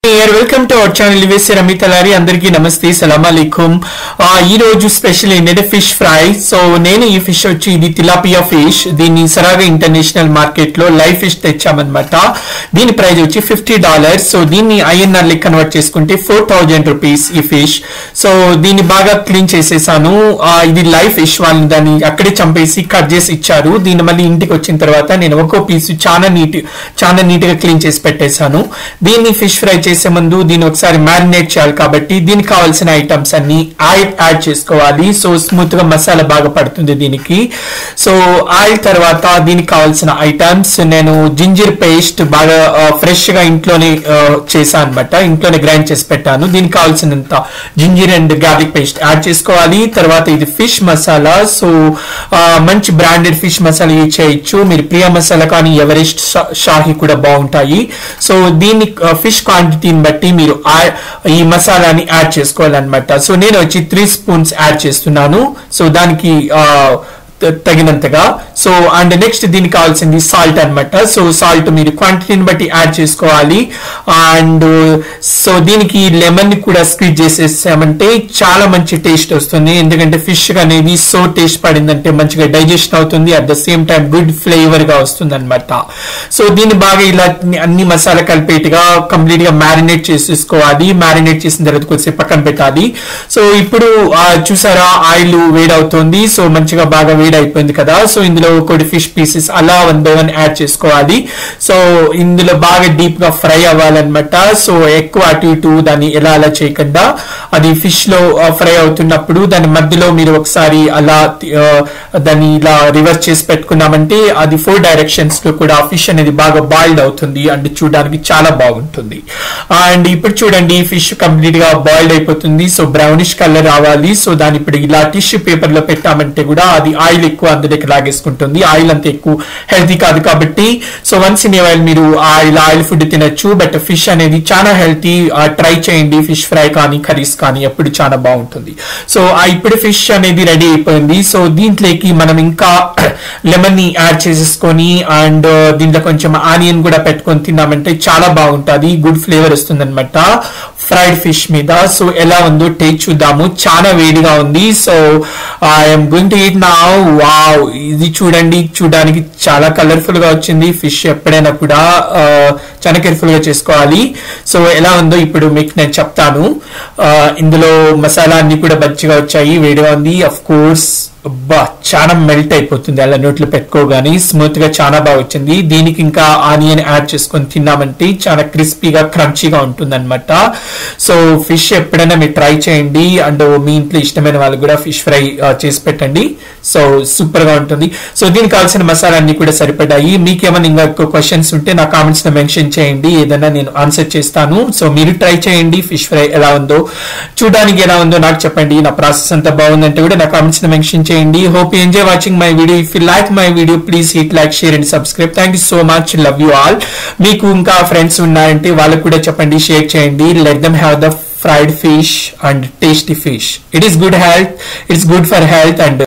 welcome to our channel లివేసి రమితలారి అందరికీ నమస్తే సలాం అలైకుం ఈ రోజు స్పెషల్ ఏంటంటే ఫిష్ ఫ్రై సో నేను ఈ ఫిష్ వచ్చి ఇది తిలాపియా ఫిష్ దీన్ని సరాగా ఇంటర్నేషనల్ మార్కెట్ లో లైవ్ ఫిష్ తెచ్చామన్నమాట దీని ప్రైస్ వచ్చి $50 సో దీన్ని INR లెక్క కన్వర్ట్ చేసుకుంటే 4000 రూపీస్ ఈ ఫిష్ సో దీన్ని బాగా క్లీన్ చేసేసాను ఇది లైవ్ ఫిష్ వాళ్ళు దాన్ని అక్కడే చంపేసి కట్ చేసి ఇచ్చారు దీన్ని మళ్ళీ ఇంటికి వచ్చిన తర్వాత నేను ఒక్కో పీస్ చాలా నీట్ గా క్లీన్ చేసి పెట్టేశాను దీన్ని ఫిష్ ఫ్రై చేసే ముందు దీన్ని ఒకసారి మ్యారినేట్ చేయాలి కాబట్టి దీనికి కావాల్సిన ఐటమ్స్ అన్ని యాడ్ చేసుకోవాలి సో స్మూత్ గా మసాలా బాగా పడుతుంది దీనికి సో ఆయిల్ తర్వాత దీనికి కావాల్సిన ఐటమ్స్ నేను జింజర్ పేస్ట్ బాగా ఫ్రెష్ గా ఇంట్లోనే చేశాను అన్నమాట ఇంట్లోనే గ్రైండ్ చేసి పెట్టాను దీనికి కావాల్సినంత ginger and garlic paste add చేసుకోవాలి తర్వాత ఇది ఫిష్ మసాలా సో మంచి బ్రాండెడ్ ఫిష్ మసాలా యూజ్ చేయొచ్చు మీరు ప్రియా మసాలా కానీ ఎవరెస్ట్ షాహి కూడా బాగుంటాయి సో దీన్ని ఫిష్ క్వాంటిటీని బట్టి మీరు ఈ మసాలాని యాడ్ చేసుకోవాలన్నమాట సో నేను వచ్చి 3 స్పూన్స్ యాడ్ చేస్తున్నాను సో దానికి తగినంతగా సో అండ్ నెక్స్ట్ దీనికి కావాల్సింది సాల్ట్ అన్నమాట సో సాల్ట్ మీరు క్వాంటిటీని బట్టి యాడ్ చేసుకోవాలి అండ్ సో దీనికి లెమన్ కూడా స్క్వీజ్ చేసేసామంటే చాలా మంచి టేస్ట్ వస్తుంది ఎందుకంటే ఫిష్ అనేది సో టేస్ట్ పడిందంటే మంచిగా డైజెషన్ అవుతుంది at the same time good flavour గా వస్తుంది అనమాట సో దీన్ని బాగా ఇలా అన్ని మసాలా కలిపేట్టుగా కంప్లీట్ గా మ్యారినేట్ చేసేసుకోవాలి మ్యారినేట్ చేసిన తర్వాత కొద్దిసేపు పక్కన పెట్టాలి సో ఇప్పుడు చూసారా ఆయిల్ వేడవుతుంది సో మంచిగా బాగా అయిపోయింది కదా సో ఇందులో కొన్ని ఫిష్ పీసెస్ అలా 1 by 1 యాడ్ చేసుకోవాలి సో ఇందులో బాగా డీప్ గా ఫ్రై అవ్వాలన్నమాట సో ఎక్కువ అటు ఇటు దాన్ని అలా చేయకుండా అది ఫిష్ లో ఫ్రై అవుతున్నప్పుడు దాని మధ్యలో మీరు ఒకసారి అలా దాన్ని ఇలా రివర్స్ చేసి పెట్టుకున్నామంటే అది 4 డైరెక్షన్స్ లో కూడా ఫిష్ అనేది బాగా బాయిల్డ్ అవుతుంది అండ్ చూడడానికి చాలా బాగుంటుంది అండ్ ఇప్పుడు చూడండి ఫిష్ కంప్లీట్ గా బాయిల్డ్ అయిపోతుంది సో బ్రౌనిష్ కలర్ రావాలి సో దాన్ని ఇప్పుడు ఇలా టిష్యూ పేపర్ లో పెట్టామంటే కూడా అది ఆయిల్ ఎక్కువ అందులోకి లాగేసుకుంటుంది ఆయిల్ అంత ఎక్కువ హెల్తీ కాదు కాబట్టి so once in a while మీరు ఇలా ఆయిల్ ఫుడ్ తినొచ్చు బట్ ఫిష్ అనేది చాలా హెల్తీ ట్రై చేయండి ఫిష్ ఫ్రై కానీ కర్రీస్ కానీ ఎప్పుడు చాలా బాగుంటుంది సో ఇప్పుడు ఫిష్ అనేది రెడీ అయిపోయింది సో దీంట్లోకి మనం ఇంకా లెమన్ ని యాడ్ చేసేసుకొని అండ్ దీంట్లో కొంచెం ఆనియన్ కూడా పెట్టుకొని తిన్నామంటే చాలా బాగుంటుంది గుడ్ ఫ్లేవర్ వస్తుంది అనమాట ఫ్రైడ్ ఫిష్ మీద సో ఎలా ఉందో టేస్ట్ చూద్దాము చాలా వేడిగా ఉంది so I'm going to eat now wow ఇది చూడండి చూడడానికి చాలా కలర్ఫుల్ గా వచ్చింది ఫిష్ ఎప్పుడైనా కూడా చాలా కేర్ఫుల్ గా చేసుకోవాలి సో ఎలా ఉందో ఇప్పుడు మీకు నేను చెప్తాను ఇందులో మసాలా అన్ని కూడా మంచిగా వచ్చాయి వేడిగా ఉంది అఫ్ కోర్స్ చాలా మెల్ట్ అయిపోతుంది అలా నోట్లో పెట్టుకోగానే స్మూత్ గా చాలా బాగా వచ్చింది దీనికి ఇంకా ఆనియన్ యాడ్ చేసుకొని తిన్నామంటే చాలా క్రిస్పీగా క్రంచీగా ఉంటుంది అనమాట సో ఫిష్ ఎప్పుడైనా మీరు ట్రై చేయండి అండ్ మీ ఇంట్లో ఇష్టమైన వాళ్ళు కూడా ఫిష్ ఫ్రై చేసి పెట్టండి సో సూపర్ గా ఉంటుంది సో దీనికి కావాల్సిన మసాలా అన్ని కూడా సరిపడ్డాయి మీకు ఏమైనా ఇంకా ఎక్కువ క్వశ్చన్స్ ఉంటే నా కామెంట్స్ లో మెన్షన్ చేయండి ఏదైనా నేను ఆన్సర్ చేస్తాను సో మీరు ట్రై చేయండి ఫిష్ ఫ్రై ఎలా ఉందో చూడడానికి ఎలా ఉందో నాకు చెప్పండి నా ప్రాసెస్ అంతా బాగుందంటే కూడా నా కామెంట్స్ లో మెన్షన్ చేయండి hope you enjoy watching my video if you like my video please hit like share and subscribe thank you so much love you all meeku inka friends unnarante vallaku kuda cheppandi share cheyandi let them have the fried fish and tasty fish it is good for health and